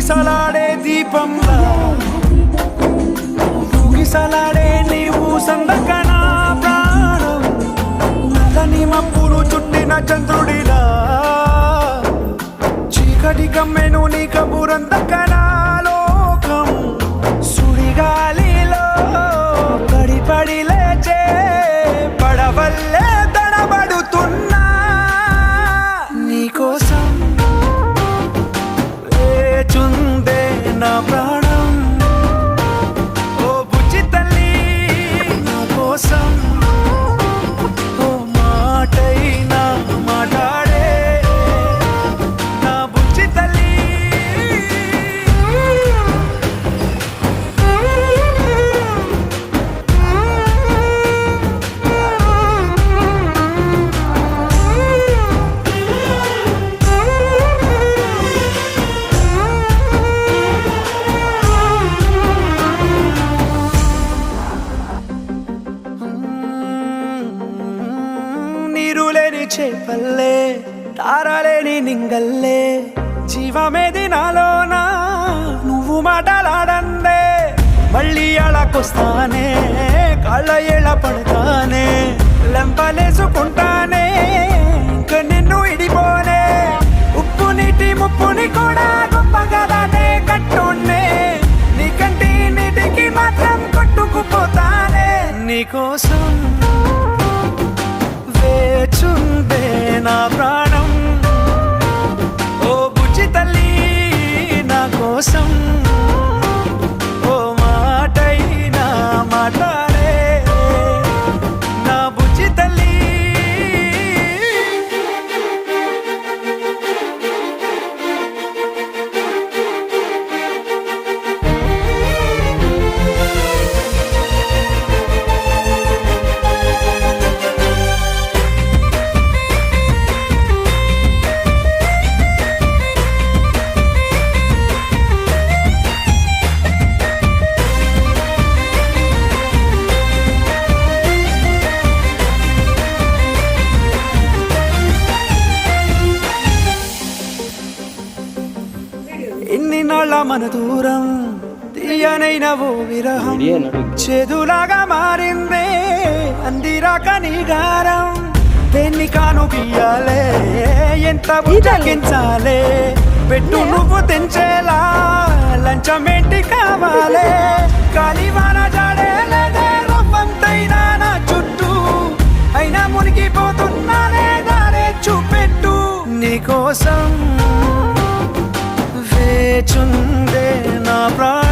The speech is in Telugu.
ఊగిసలాడే దీపంలా ఊగిసలాడే నీవు సందకన ప్రాణం నల్లని మబ్బులు చుట్టిన చంద్రుడిలా చీకటి కమ్మెను నీ కబురందకన లోకం సుడిగాలిలో పడి లేచే పడవల్లే తడబడుతున్నా నీకోసం వేచుందే నా ప్రాణం ఓ బుజ్జి తల్లి నా కోసం ఓ మాటైనా మాట్లాడే నా బుజ్జి తల్లి నీరులేని చేపల్లే తారలేని నింగల్లే జీవమేది నాలోనా నువ్వు మాటలాడందే మళ్ళీ అళకొస్తానే కాళ్ళ ఏళ్ళ పడతానే లెంపలేసుకుంటానే ఇంక నిన్ను ఇడిపోనే ఉప్పు నీటి ముప్పుని కూడా గొప్పగా దాటే కట్టున్నే నీ కంటి నీటికి మాత్రం కొట్టుకుపోతానే నీకోసం వేచుందే నా ప్రాణం ఓ బుజ్జి తల్లి నా కోసం ఓ మాటైనా మాట్లాడే నా బుజ్జి తల్లి ఎన్ని నాళ్ళ మన దూరం తీయనైన ఓ విరహం చేదులాగా మారిందే అందిరాక నీ గారం దేన్ని కాను బియ్యాలే ఎంత బుజ్జగించాలే పెట్టు నువ్వు తెంచేలా లంచమేంటి కావాలే కాలివాన జాడేలేదే రవ్వంతైనా నా చుట్టూ అయినా మునిగిపోతున్నానే దారే చూపెట్టు నీకోసం వేచుందే నా ప్రాణం